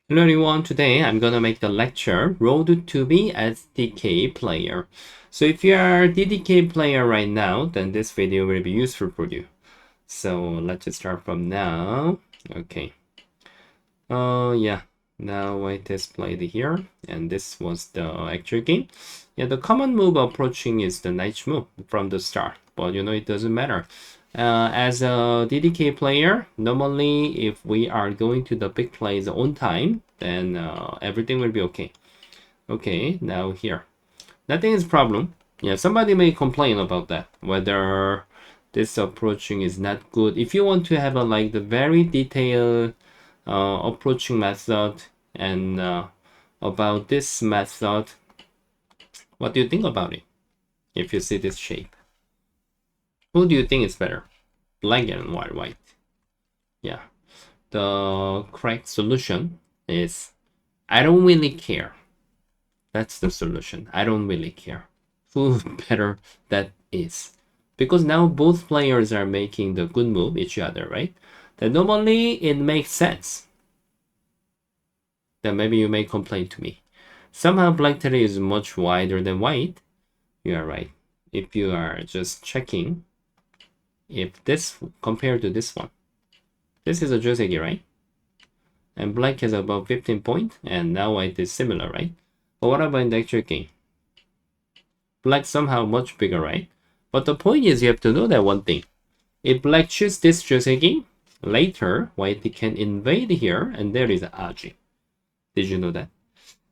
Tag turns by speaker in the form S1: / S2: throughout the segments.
S1: Hello everyone, today I'm gonna make the lecture Road to Be SDK Player. So if you are a DDK player right now, then this video will be useful for you. So let's just start from now. Okay. Oh yeah, now I displayed here, and this was the actual game. Yeah, the common move approaching is the knight move from the start, but it doesn't matter. As a DDK player, normally if we are going to the big plays on time, then everything will be okay. Okay, now here. Nothing is problem. Yeah, somebody may complain about that, whether this approaching is not good. If you want to have a like the very detailed approaching method and about this method, what do you think about it? If you see this shape, who do you think is better, black and white? Yeah, the correct solution is I don't really care. That's the solution. I don't really care who better that is, because now both players are making the good move each other, right? Then normally it makes sense. Then maybe you may complain to me. Somehow black territory is much wider than white. You are right. If you are just checking if this compared to this one, this is a joseki, right? And black has about 15 points, and now white is similar, right? But what about in the actual game? Black somehow much bigger, right? But the point is you have to know that one thing. If black chooses this joseki, later white can invade here, and there is Aji. Did you know that?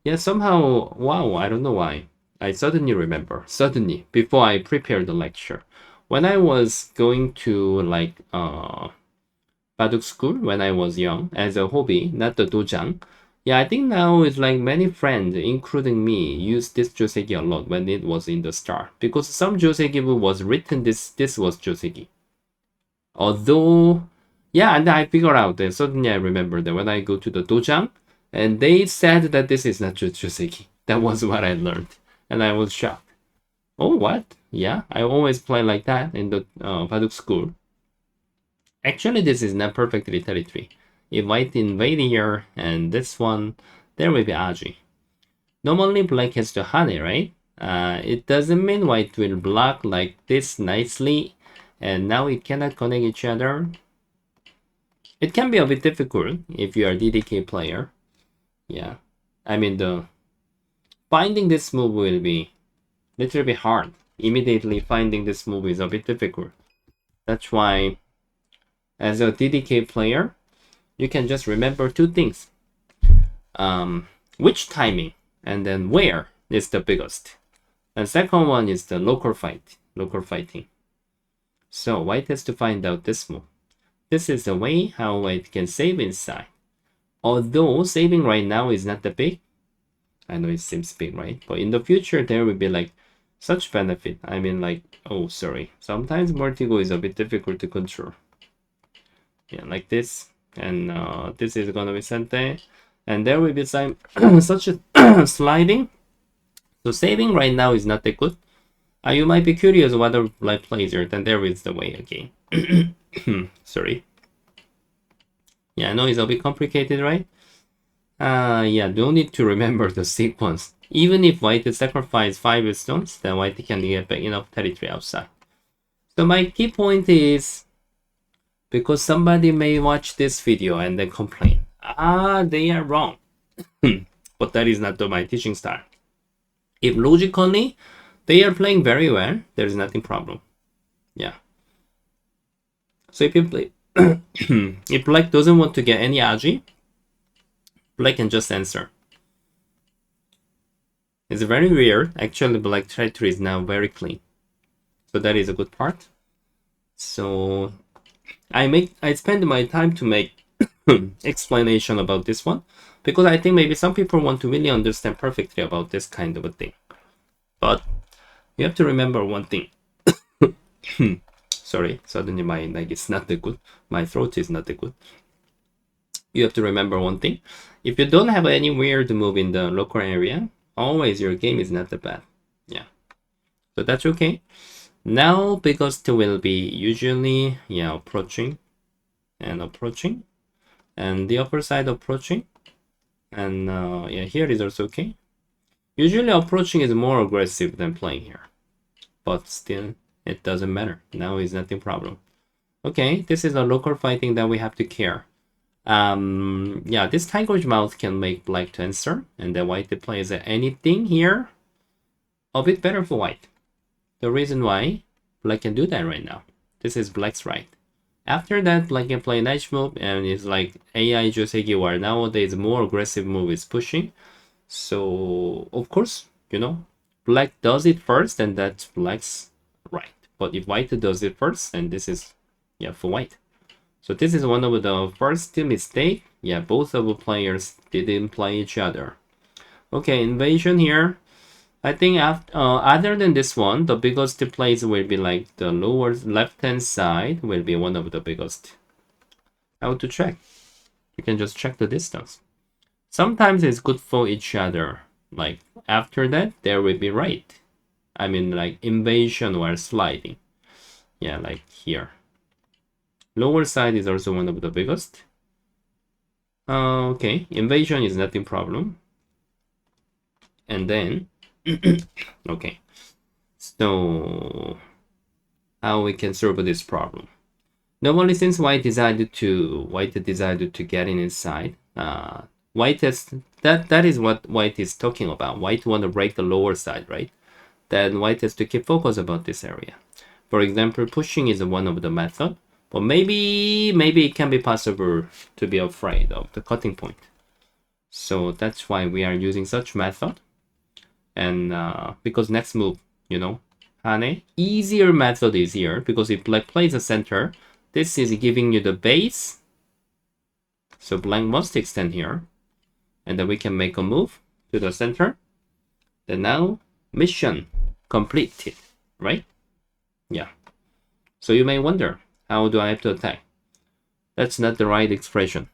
S1: Yeah, somehow, wow, I don't know why. I suddenly remember, suddenly, before I prepared the lecture. When I was going to like Baduk school when I was young as a hobby, not the dojang. Yeah, I think now it's like many friends, including me, use this joseki a lot when it was in the start. Because some joseki was written this was joseki. Although, yeah, and I figured out that suddenly I remember that when I go to the dojang, and they said that this is not joseki. That was what I learned, and I was shocked. Oh, what? Yeah, I always play like that in the Baduk school. Actually, this is not perfectly territory. If white invade here and this one, there will be Aji. Normally black has the honey, right? It doesn't mean white will block like this nicely, and now it cannot connect each other. It can be a bit difficult if you are DDK player. Yeah, I mean the finding this move will be little bit hard. Immediately finding this move is a bit difficult. That's why as a DDK player, you can just remember two things. Which timing and then where is the biggest. And second one is the local fighting. So white has to find out this move. This is the way how white can save inside. Although saving right now is not that big. I know it seems big, right? But in the future, there will be like such benefit. I mean like, oh, sorry. Sometimes vertigo is a bit difficult to control. Yeah, like this. And this is gonna be sente. And there will be some such a sliding. So saving right now is not that good. You might be curious whether life plays here, then there is the way again. Sorry. Yeah, I know it's a bit complicated, right? Yeah, don't need to remember the sequence. Even if white sacrifice 5 stones, then white can get back enough territory outside. So my key point is, because somebody may watch this video and then complain, they are wrong. But that is not my teaching style. If logically they are playing very well, there is nothing problem. Yeah. So if you play, if black doesn't want to get any aji, black can just answer. It's very weird. Actually, black territory is now very clean. So that is a good part. So I spend my time to make explanation about this one, because I think maybe some people want to really understand perfectly about this kind of a thing. But you have to remember one thing. Sorry, suddenly my neck is not that good. My throat is not that good. You have to remember one thing. If you don't have any weird move in the local area, always your game is not that bad. Yeah. So that's okay. Now biggest will be usually approaching and approaching, and the upper side approaching, And yeah, here is also okay. Usually approaching is more aggressive than playing here, but still it doesn't matter. Now is nothing problem. Okay, this is a local fighting that we have to care. Yeah, this tiger's mouth can make black to answer, and then white plays anything here a bit better for white. The reason why black can do that right now. This is black's right. After that, black can play nice move, and it's like AI Joseki, where nowadays more aggressive move is pushing. So of course, you know, black does it first, and that's black's right. But if white does it first, then this is, yeah, for white. So this is one of the first mistake. Yeah, both of the players didn't play each other. Okay, invasion here. I think after, other than this one, the biggest place will be like the lower left-hand side will be one of the biggest. How to check? You can just check the distance. Sometimes it's good for each other. Like after that, there will be right. I mean like invasion or sliding. Yeah, like here. Lower side is also one of the biggest. Okay, invasion is nothing problem. And then, okay, so how we can solve this problem? Normally, since white decided to get in inside, white has that is what white is talking about. White want to break the lower side, right? Then white has to keep focus about this area. For example, pushing is one of the method, but maybe it can be possible to be afraid of the cutting point. So that's why we are using such method. And because next move, you know, Hane, easier method is here, because if black plays the center, this is giving you the base. So black must extend here, and then we can make a move to the center. Then now mission completed, right? Yeah. So you may wonder, how do I have to attack? That's not the right expression.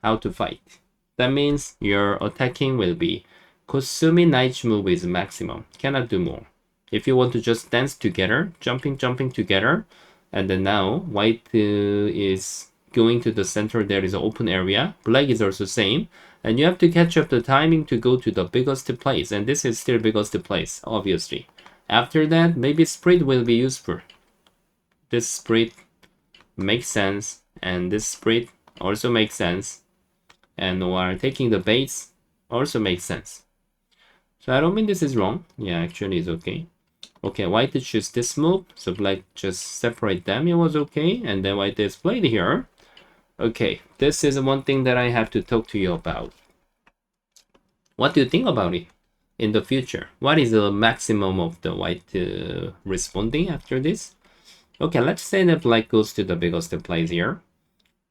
S1: How to fight? That means your attacking will be Kusumi Knight's move is maximum. Cannot do more. If you want to just dance together, jumping together, and then now white is going to the center, there is an open area. Black is also same. And you have to catch up the timing to go to the biggest place. And this is still biggest place, obviously. After that, maybe split will be useful. This split makes sense. And this split also makes sense. And while taking the base also makes sense. So I don't mean this is wrong. Yeah, actually it's okay. Okay, white choose this move. So black just separate them. It was okay. And then white is played here. Okay, this is one thing that I have to talk to you about. What do you think about it in the future? What is the maximum of the white responding after this? Okay, let's say that black goes to the biggest place here.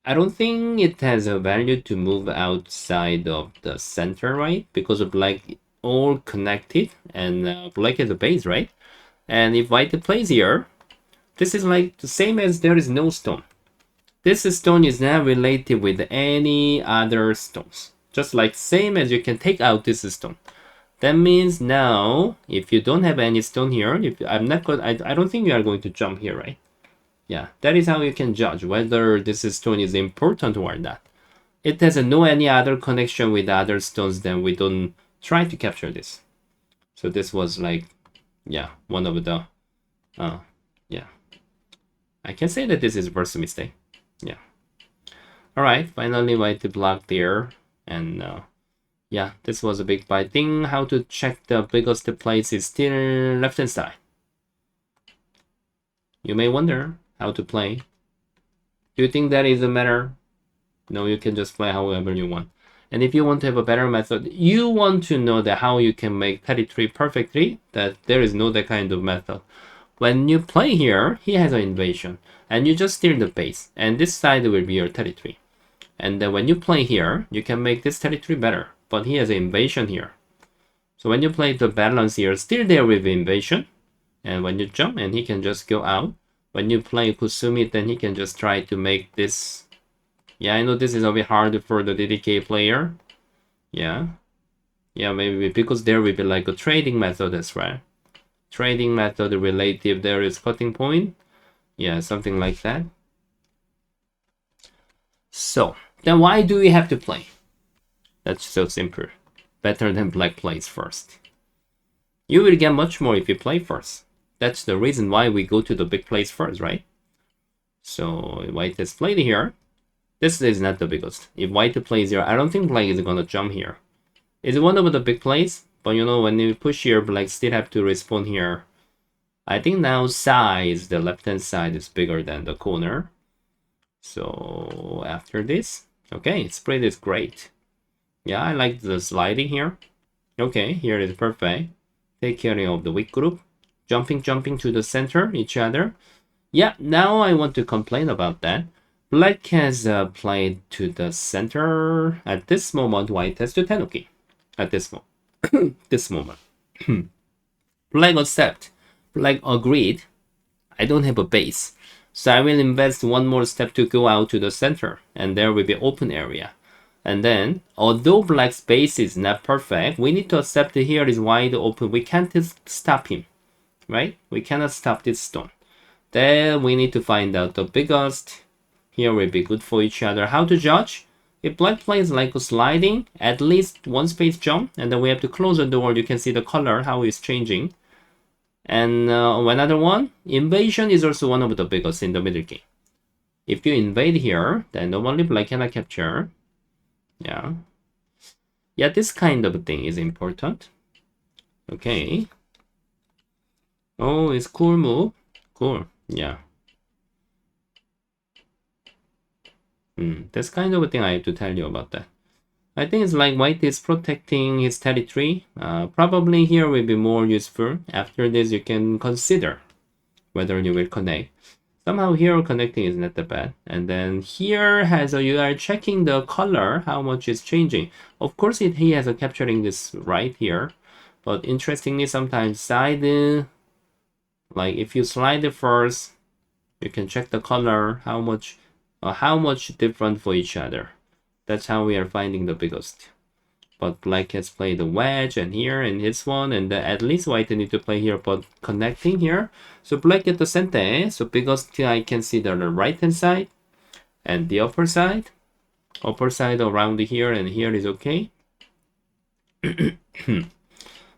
S1: I don't think it has a value to move outside of the center, right? Because of black all connected, and black is a base, right? And if white plays here, this is like the same as there is no stone. This stone is not related with any other stones. Just like same as you can take out this stone. That means now, if you don't have any stone here, I don't think you are going to jump here, right? Yeah, that is how you can judge whether this stone is important or not. It has no any other connection with other stones, then we don't try to capture this. So this was like, yeah, one of the, yeah. I can say that this is first mistake. Yeah. All right, finally white block there. And yeah, this was a big but I think how to check the biggest place is still left hand side. You may wonder how to play. Do you think that is a matter? No, you can just play however you want. And if you want to have a better method, you want to know that how you can make territory perfectly, that there is no that kind of method. When you play here, he has an invasion, and you just steer the base, and this side will be your territory. And then when you play here, you can make this territory better, but he has an invasion here. So when you play the balance here, still there with invasion, and when you jump, and he can just go out. When you play Kusumi, then he can just try to make this. Yeah, I know this is a bit hard for the DDK player. Yeah, maybe because there will be like a trading method as well. Trading method relative, there is cutting point. Yeah, something like that. So then why do we have to play? That's so simple. Better than black plays first. You will get much more if you play first. That's the reason why we go to the big plays first, right? So white has played here. This is not the biggest. If white plays here, I don't think black is gonna jump here. It's one of the big plays, but you know, when you push here, black still have to respond here. I think now size, the left-hand side is bigger than the corner. So after this, okay, spread is great. Yeah, I like the sliding here. Okay, here is perfect. Take care of the weak group. Jumping to the center, each other. Yeah, now I want to complain about that. Black has played to the center. At this moment, white has to tenuki. At this moment. This moment. Black accept. Black agreed. I don't have a base. So I will invest one more step to go out to the center. And there will be open area. And then, although black's base is not perfect, we need to accept that here is wide open. We can't stop him. Right? We cannot stop this stone. Then we need to find out the biggest. Here will be good for each other. How to judge? If black plays like a sliding, at least one space jump, and then we have to close the door. You can see the color, how it's changing. And another one, invasion is also one of the biggest in the middle game. If you invade here, then normally black cannot capture. Yeah. Yeah, this kind of thing is important. Okay. Oh, it's cool move. Cool. Yeah. That's kind of a thing I have to tell you about that. I think it's like white is protecting his territory. Probably here will be more useful. After this, you can consider whether you will connect. Somehow here connecting is not that bad. And then here has you are checking the color, how much is changing. Of course, he has a capturing this right here. But interestingly, sometimes side, like if you slide it first, you can check the color, how much different for each other. That's how we are finding the biggest. But black has played the wedge and here and this one, and at least white need to play here, but connecting here. So black at the center, so biggest I can see the right hand side and the upper side. Upper side around here and here is okay.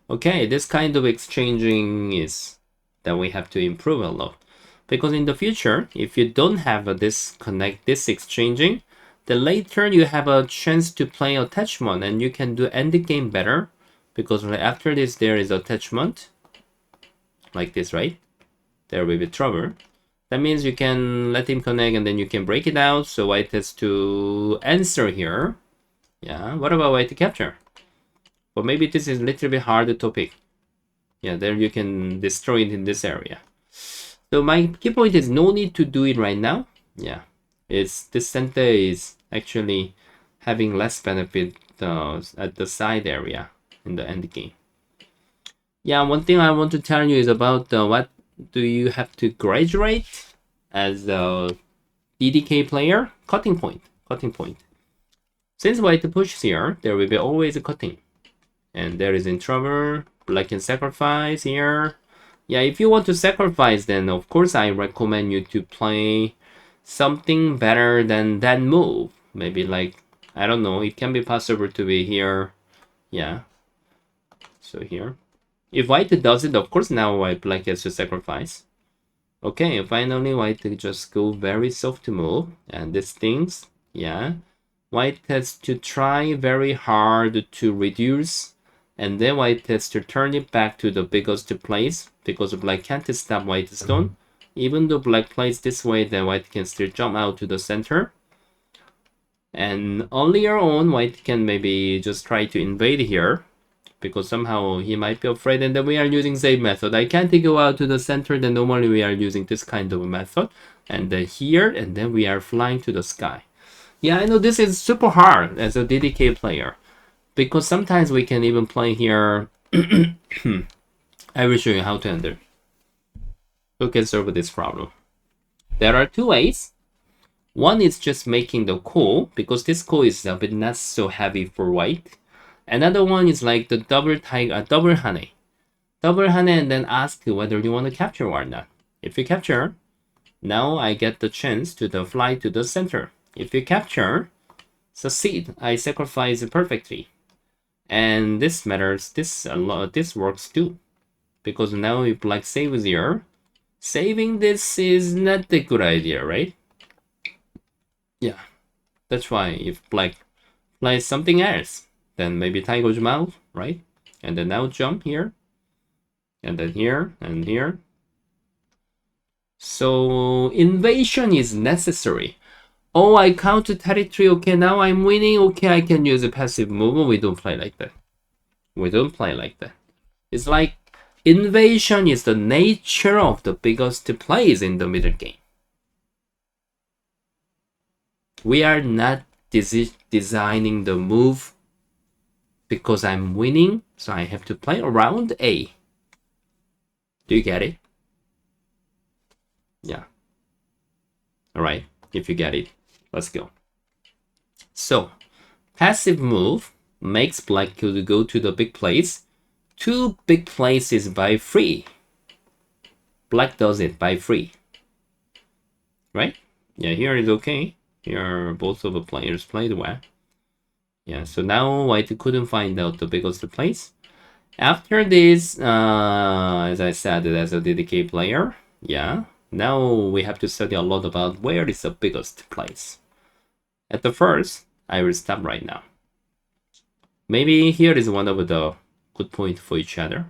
S1: Okay, this kind of exchanging is that we have to improve a lot. Because in the future, if you don't have this exchanging, then later you have a chance to play attachment and you can do end game better. Because after this, there is attachment. Like this, right? There will be trouble. That means you can let him connect and then you can break it out. So white has to answer here. Yeah, what about white to capture? But maybe this is a little bit hard topic. Yeah, there you can destroy it in this area. So my key point is no need to do it right now. Yeah, this center is actually having less benefit at the side area in the end game. Yeah, one thing I want to tell you is about what do you have to graduate as a DDK player? Cutting point. Since white pushes here, there will be always a cutting. And there is in trouble. Black can sacrifice here. Yeah, if you want to sacrifice, then of course I recommend you to play something better than that move. Maybe like, I don't know, it can be possible to be here. Yeah. So here. If white does it, of course now black has to sacrifice. Okay, finally white just go very soft move. And these things, yeah. White has to try very hard to reduce. And then white has to turn it back to the biggest place because black can't stop white stone. Even though black plays this way, then white can still jump out to the center. And earlier on, white can maybe just try to invade here because somehow he might be afraid. And then we are using same method. I can't go out to the center. Then normally we are using this kind of a method. And then here, and then we are flying to the sky. Yeah, I know this is super hard as a DDK player. Because sometimes we can even play here. I will show you how to handle. Who can solve this problem? There are two ways. One is just making the core, because this core is a bit not so heavy for white. Another one is like the double hane. Double hane and then ask whether you want to capture or not. If you capture, now I get the chance to fly to the center. If you capture, succeed. I sacrifice perfectly. And this matters, this works too. Because now if black saves here, saving this is not a good idea, right? Yeah, that's why if black plays something else, then maybe tiger's mouth, right? And then now jump here, and then here, and here. So invasion is necessary. Oh, I count to territory, okay, now I'm winning, okay, I can use a passive move. We don't play like that. We don't play like that. It's like invasion is the nature of the biggest plays in the middle game. We are not designing the move because I'm winning, so I have to play around A. Do you get it? Yeah. All right, if you get it, let's go. So, passive move makes black to go to the big place. 2 big places by free. Black does it by free. Right? Yeah, here is okay. Here both of the players played well. Yeah, so now white couldn't find out the biggest place. After this, as I said, as a DDK player, yeah, now we have to study a lot about where is the biggest place. At the first, I will stop right now. Maybe here is one of the good point for each other.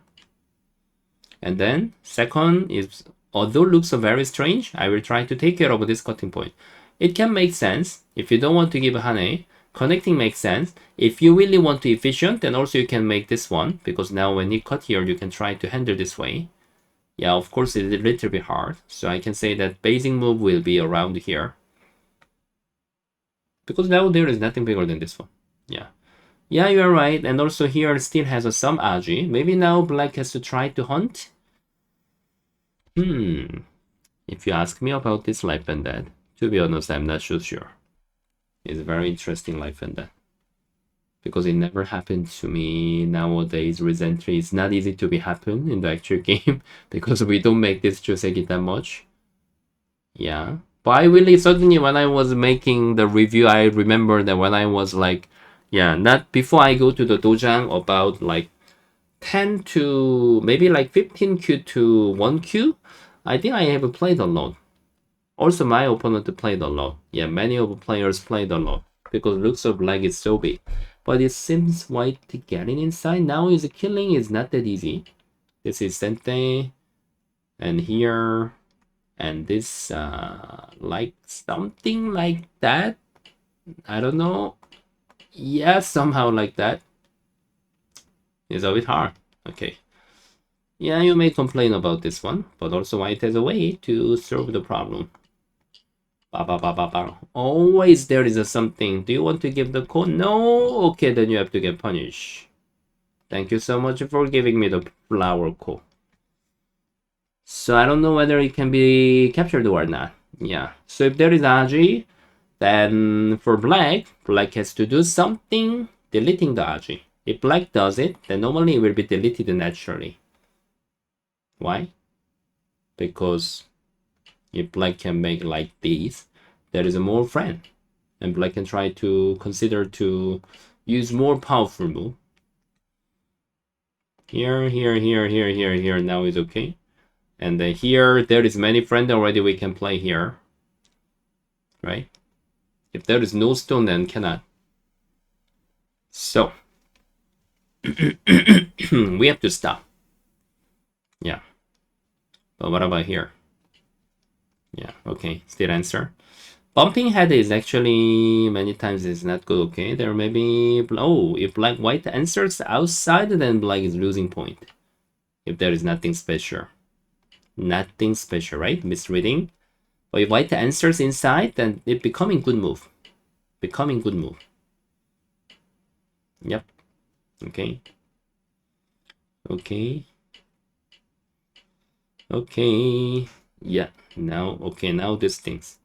S1: And then second is, although looks very strange, I will try to take care of this cutting point. It can make sense if you don't want to give Hane. Connecting makes sense. If you really want to efficient, then also you can make this one, because now when you cut here, you can try to handle this way. Yeah, of course it's a little bit hard. So I can say that basing move will be around here. Because now there is nothing bigger than this one. Yeah. Yeah, you are right. And also here it still has some agi. Maybe now black has to try to hunt. If you ask me about this life and death, to be honest, I'm not so sure. It's a very interesting life and death. Because it never happened to me nowadays. Recently, it's not easy to be happen in the actual game because we don't make this Joseki that much. Yeah. But I really, certainly when I was making the review, I remember that when I was like, yeah, not before I go to the dojang, about like 10 to maybe like 15Q to 1Q, I think I have played a lot. Also, my opponent played a lot. Yeah, many of the players played a lot because looks of black is so big. But it seems white getting inside now is killing is not that easy. This is Sente, and here, and this like something like that. I don't know. Yeah, somehow like that. It's a bit hard. Okay. Yeah, you may complain about this one, but also white has a way to solve the problem. Always there is a something. Do you want to give the code? No? Okay, then you have to get punished. Thank you so much for giving me the flower code. So I don't know whether it can be captured or not. Yeah. So if there is Aji, then for black, black has to do something deleting the Aji. If black does it, then normally it will be deleted naturally. Why? Because if black can make like this, there is a more friend. And black can try to consider to use more powerful move. Here, now is okay. And then here, there is many friends already we can play here. Right? If there is no stone, then cannot. So, we have to stop. Yeah. But what about here? Yeah, okay, still answer. Bumping head is actually many times is not good, okay? There may be, oh, if black white answers outside, then black is losing point. If there is nothing special. Nothing special, right? Misreading. But if white answers inside, then it becoming good move. Becoming good move. Yep. Okay. Okay. Okay. Yeah. Now, okay, now these things.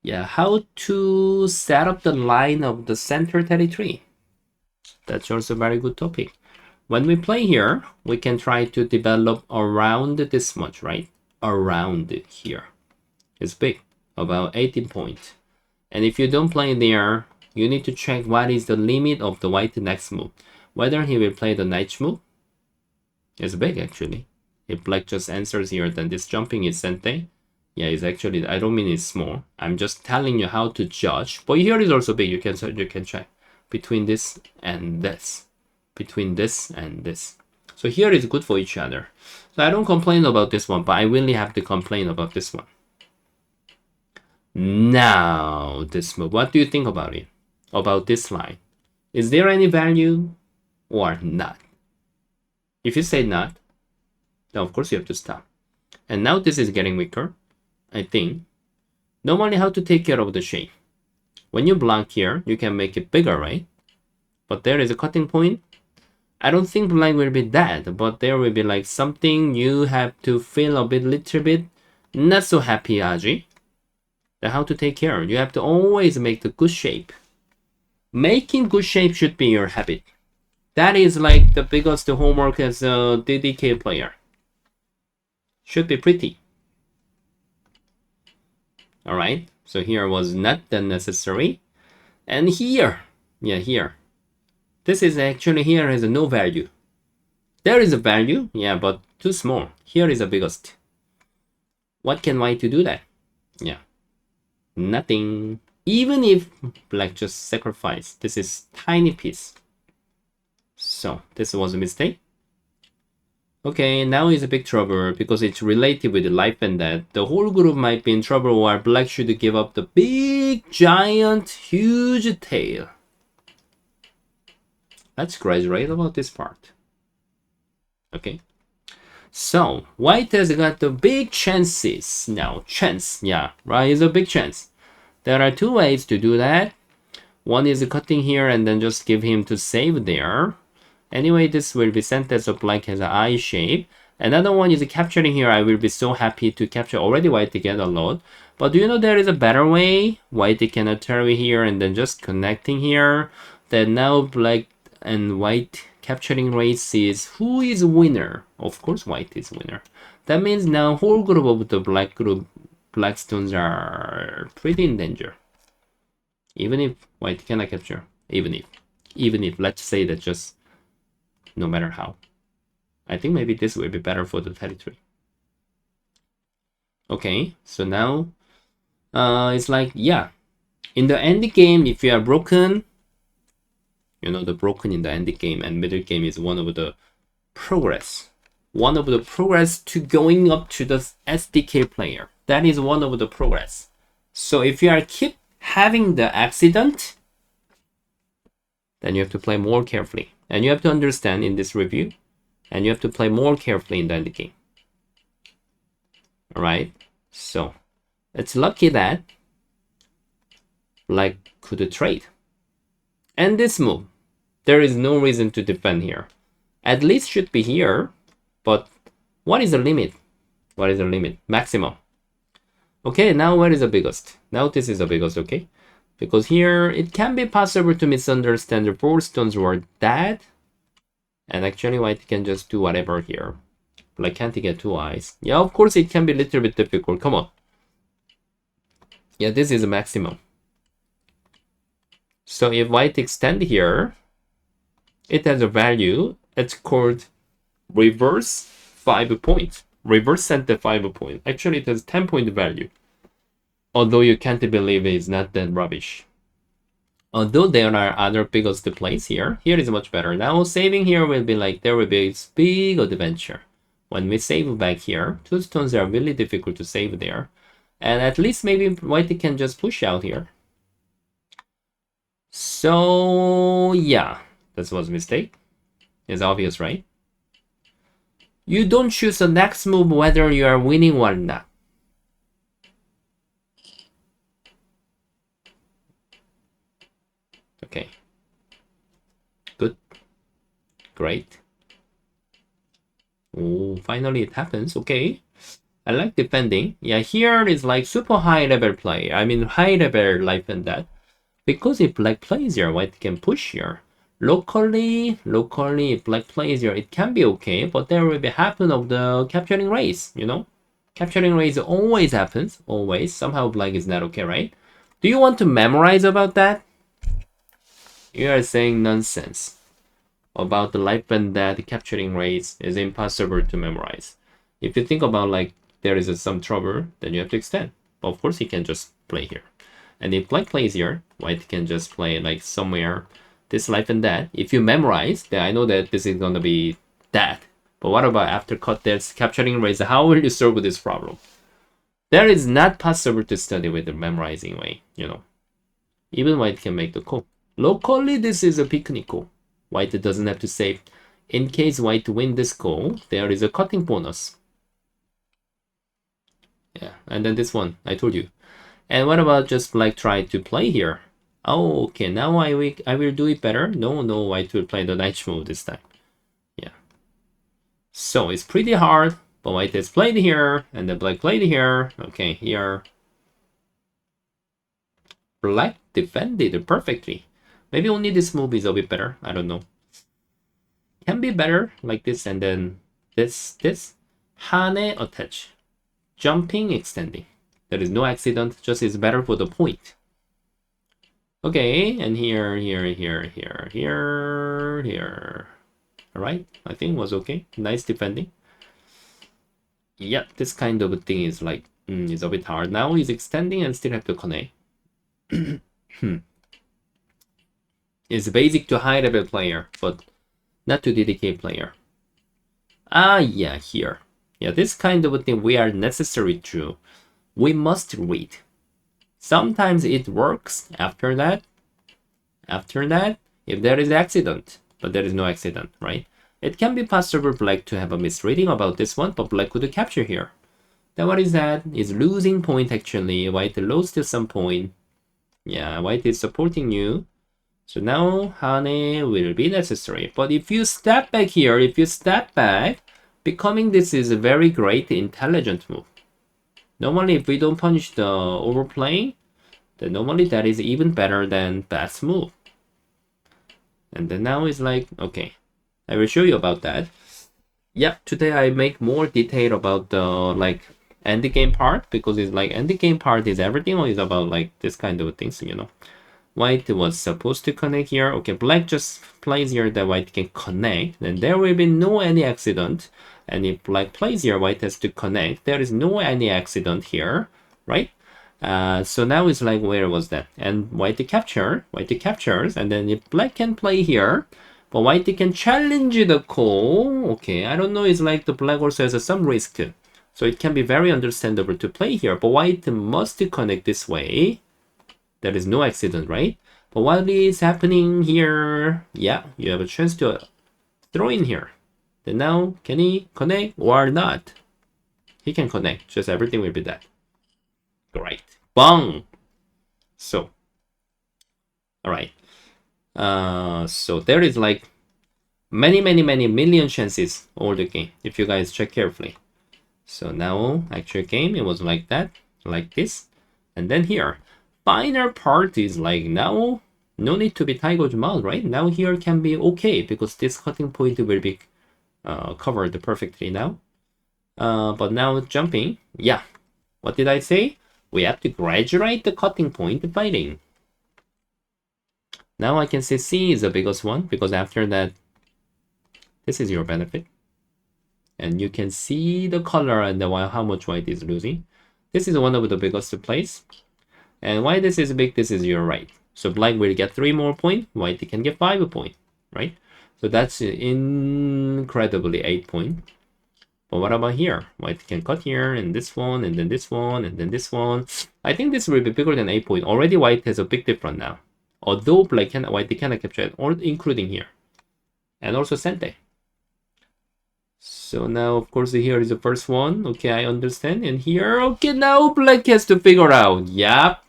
S1: Yeah, how to set up the line of the center territory. That's also a very good topic. When we play here, we can try to develop around this much, right? Around here. It's big, about 18 points. And if you don't play there, you need to check what is the limit of the white next move. Whether he will play the knight move is big actually. If black just answers here, then this jumping is sente. Yeah, it's actually, I don't mean it's small. I'm just telling you how to judge. But here is also big. You can check between this and this. Between this and this. So here is good for each other. So I don't complain about this one, but I really have to complain about this one. Now, this move. What do you think about it? About this line? Is there any value or not? If you say not, then of course you have to stop. And now this is getting weaker, I think. Normally how to take care of the shape. When you block here, you can make it bigger, right? But there is a cutting point. I don't think black will be that, but there will be like something you have to feel a little bit not so happy, Aji. Then how to take care. You have to always make the good shape. Making good shape should be your habit. That is like the biggest homework as a DDK player. Should be pretty. Alright, so here was not that necessary. And here, yeah, here. This is actually, here has no value. There is a value, yeah, but too small. Here is the biggest. What can white to do that? Yeah, nothing. Even if black just sacrifice, this is tiny piece. So this was a mistake. Okay, now is a big trouble because it's related with life and death. The whole group might be in trouble while black should give up the big, giant, huge tail. Let's graduate about this part. Okay. So, white has got the big chances. Now, chance, yeah, right, is a big chance. There are two ways to do that. One is cutting here and then just give him to save there. Anyway, this will be sent as a black has an eye shape. Another one is capturing here. I will be so happy to capture already white to get a lot. But do you know there is a better way? White can attack here and then just connecting here. Then now black and white capturing race is who is winner? Of course, white is winner. That means now whole group of the black stones are pretty in danger. Even if white cannot capture, even if let's say that just no matter how. I think maybe this will be better for the territory. Okay, so now it's like, yeah, in the end game, if you are broken, you know, the broken in the end game and middle game is one of the progress. One of the progress to going up to the SDK player. That is one of the progress. So if you are keep having the accident, then you have to play more carefully. And you have to understand in this review, and you have to play more carefully in the end game. Alright, so it's lucky that black could trade. And this move, there is no reason to defend here. At least should be here, but what is the limit? What is the limit? Maximum. Okay, now where is the biggest? Now this is the biggest, okay? Because here, it can be possible to misunderstand the 4 stones were dead. And actually, white can just do whatever here. Black can't get 2 eyes. Yeah, of course, it can be a little bit difficult. Come on. Yeah, this is a maximum. So if white extend here, it has a value. It's called reverse 5 points. Reverse center 5 point. Actually, it has 10-point value. Although you can't believe it's not that rubbish. Although there are other biggest plays here, here is much better. Now saving here will be like, there will be a big adventure. When we save back here, 2 stones are really difficult to save there. And at least maybe white can just push out here. So yeah, that was a mistake. It's obvious, right? You don't choose the next move whether you are winning or not. Okay. Good. Great. Oh, finally it happens. Okay. I like defending. Yeah, here is like super high level play. I mean high level life and that. Because if black plays here, white can push here. Locally, if black plays here, it can be okay, but there will be happen of the capturing race, you know? Capturing race always happens, always. Somehow black is not okay, right? Do you want to memorize about that? You are saying nonsense about the life and death capturing rates is impossible to memorize. If you think about like there is some trouble, then you have to extend. But of course, he can just play here. And if black plays here, white can just play like somewhere this life and death. If you memorize, then I know that this is gonna be that. But what about after cut that's capturing rates? How will you solve this problem? That is not possible to study with the memorizing way, you know. Even white can make the call. Locally, this is a picnic call. White doesn't have to save. In case white win this call, there is a cutting bonus. Yeah, and then this one, I told you. And what about just like try to play here? Oh, okay, now I will do it better. No, white will play the knight move this time. Yeah. So it's pretty hard, but white has played here, and then black played here. Okay, here. Black defended perfectly. Maybe only this move is a bit better. I don't know. Can be better like this, and then this. Hane attach. Jumping, extending. There is no accident, just is better for the point. Okay, and here. Alright, I think was okay. Nice defending. Yep, this kind of thing is like, is a bit hard. Now he's extending and still have to connect. It's basic to high level player, but not to DDK player. Ah, yeah, here. Yeah, this kind of a thing we are necessary to. We must read. Sometimes it works after that. If there is accident, but there is no accident, right? It can be possible black to have a misreading about this one, but black could capture here. Then what is that? Is losing point actually. White lost some point. Yeah, white is supporting you. So now Hane will be necessary. But if you step back here, becoming this is a very great intelligent move. Normally, if we don't punish the overplaying, then normally that is even better than best move. And then now it's like, okay, I will show you about that. Yep, today I make more detail about the like end game part, because it's like end game part is everything, or is about like this kind of things, you know. White was supposed to connect here. Okay, black just plays here that white can connect. Then there will be no any accident. And if black plays here, white has to connect. There is no any accident here, right? So now it's like, where was that? And white captures. And then if black can play here, but white can challenge the call. Okay, I don't know. It's like the black also has some risk. So it can be very understandable to play here. But white must connect this way. There is no accident, right? But what is happening here? Yeah, you have a chance to throw in here. Then now, can he connect or not? He can connect, just everything will be dead. Great. Bang! So, alright. So there is like many million chances all the game, if you guys check carefully. So now, actual game, it was like that, like this. And then here. Final part is like now, no need to be tiger's mouth, right? Now here can be okay, because this cutting point will be covered perfectly now. But now jumping, yeah. What did I say? We have to graduate the cutting point fighting. Now I can say C is the biggest one, because after that, this is your benefit. And you can see the color and how much white is losing. This is one of the biggest plays. And why this is big, this is your right. So black will get 3 more points, white can get 5 points, right? So that's incredibly 8 points. But what about here? White can cut here, and this one, and then this one, and then this one. I think this will be bigger than 8 points. Already white has a big difference now. Although white cannot capture it, or including here. And also Sente. So now, of course, here is the first one. Okay, I understand. And here, okay, now black has to figure out. Yep.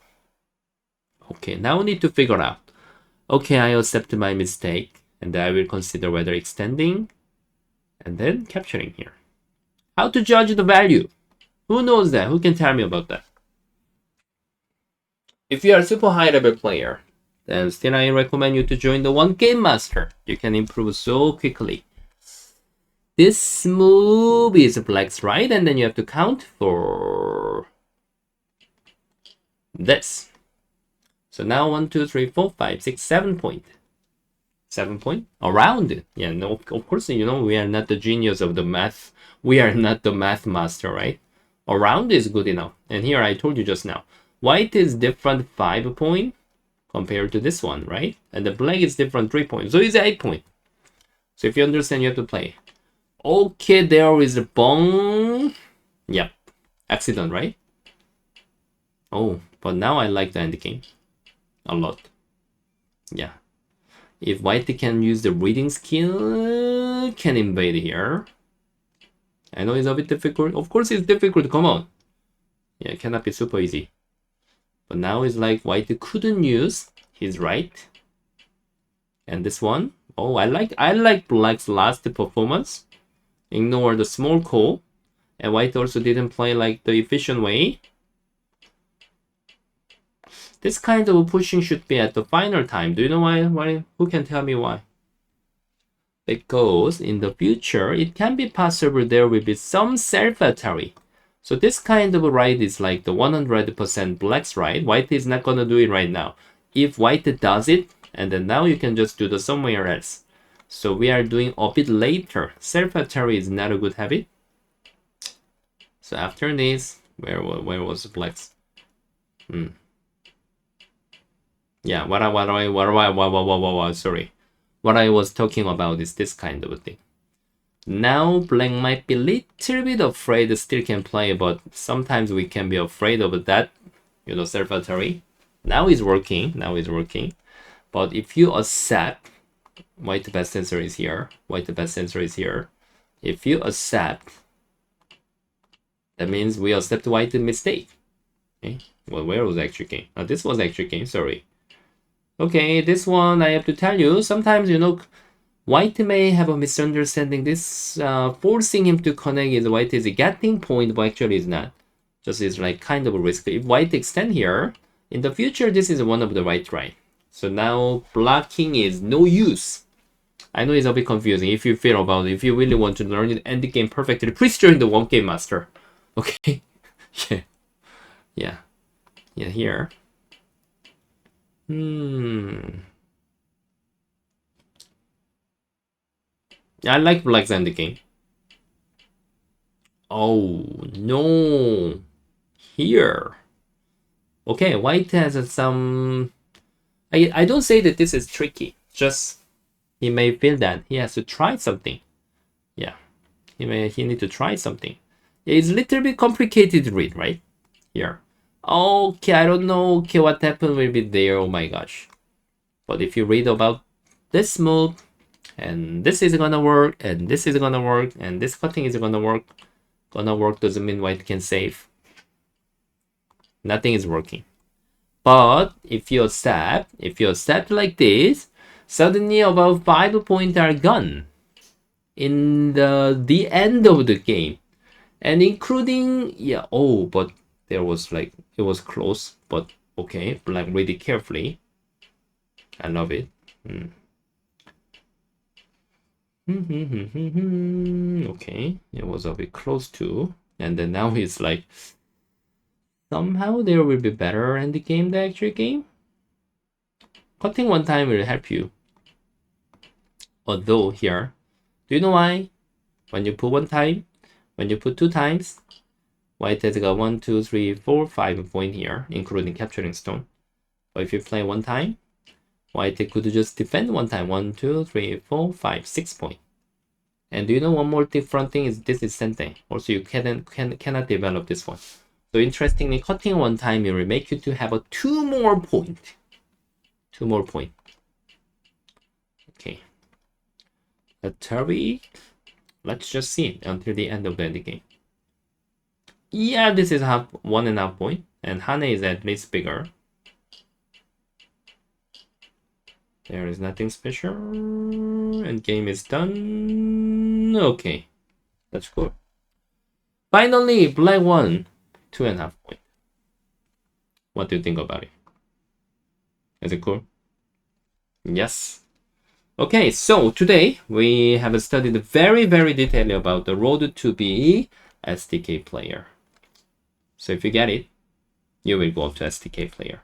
S1: Okay, now we need to figure out. Okay, I accept my mistake, and I will consider whether extending and then capturing here. How to judge the value? Who knows that? Who can tell me about that? If you are a super high level player, then still I recommend you to join the One Game Master. You can improve so quickly. This move is black's right, and then you have to count for this. So now 1, 2, 3, 4, 5, 6, 7 point. 7 point around. Yeah, no, of course, you know, we are not the genius of the math. We are not the math master, right? Around is good enough. And here I told you just now, white is different 5 point compared to this one, right? And the black is different 3 points. So it's 8 point. So if you understand, you have to play. Okay, there is a bong. Yep. Accident, right? Oh, but now I like the end game a lot. Yeah. If white can use the reading skill, can invade here. I know it's a bit difficult. Of course it's difficult, come on. Yeah, it cannot be super easy. But now it's like white couldn't use his right. And this one, oh, I like black's last performance. Ignore the small call. And white also didn't play like the efficient way. This kind of pushing should be at the final time. Do you know why? Who can tell me why? Because in the future, it can be possible there will be some self-battery. So this kind of ride is like the 100% black's ride. White is not going to do it right now. If white does it, and then now you can just do the somewhere else. So we are doing a bit later. Self-battery is not a good habit. So after this, where was black's? Yeah, sorry. What I was talking about is this kind of a thing. Now black might be a little bit afraid still can play, but sometimes we can be afraid of that, you know, self-battery. Now it's working, But if you accept, white best sensor is here, If you accept, that means we accept white mistake. Okay, well, where was actual game? This was actual game, sorry. Okay, this one I have to tell you, sometimes, you know, white may have a misunderstanding. This forcing him to connect is white is getting point, but actually is not. Just is like kind of a risk. If white extend here, in the future, this is one of the right. So now blocking is no use. I know it's a bit confusing. If you feel about it, if you really want to learn the end game perfectly, please join the One Game Master. Okay? Yeah, here. I like black's end game. Oh, no. Here. Okay, white has some... I don't say that this is tricky. Just he may feel that he has to try something. Yeah, he need to try something. It's a little bit complicated to read, right? Here. Okay, I don't know. Okay, what happened will be there. Oh my gosh. But if you read about this move, and this is gonna work, and this is gonna work, and this cutting is gonna work. Gonna work doesn't mean white can save. Nothing is working. But if you accept like this, suddenly about 5 points are gone in the end of the game. And including, yeah, oh, but there was like, it was close, but okay, black read it carefully. I love it. Okay, it was a bit close too. And then now it's like, somehow there will be better end game the actual game. Cutting one time will help you. Although here, do you know why? When you put one time, when you put 2 times, white has got 1, 2, 3, 4, 5 point here, including capturing stone. But if you play one time, white could just defend one time. 1, 2, 3, 4, 5, 6 point. And do you know one more different thing is this is sente. Also, you cannot develop this one. So interestingly, cutting one time it will make you to have a 2 more point. 2 more point. Okay. Let's just see until the end of the end game. Yeah, this is 1.5 point, and Hane is at least bigger. There is nothing special, and game is done. Okay, that's cool. Finally, black won 2.5 point. What do you think about it? Is it cool? Yes. Okay, so today we have studied very detailed about the road to be SDK player. So if you get it, you will go up to SDK player.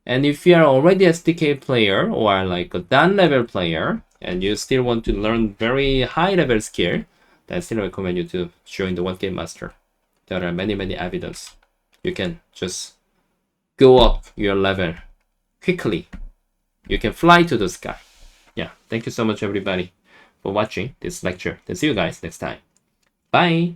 S1: And if you are already SDK player or like a down level player and you still want to learn very high level skill, then I still recommend you to join the One Game Master. There are many evidence. You can just go up your level quickly. You can fly to the sky. Yeah, thank you so much everybody for watching this lecture. And see you guys next time. Bye.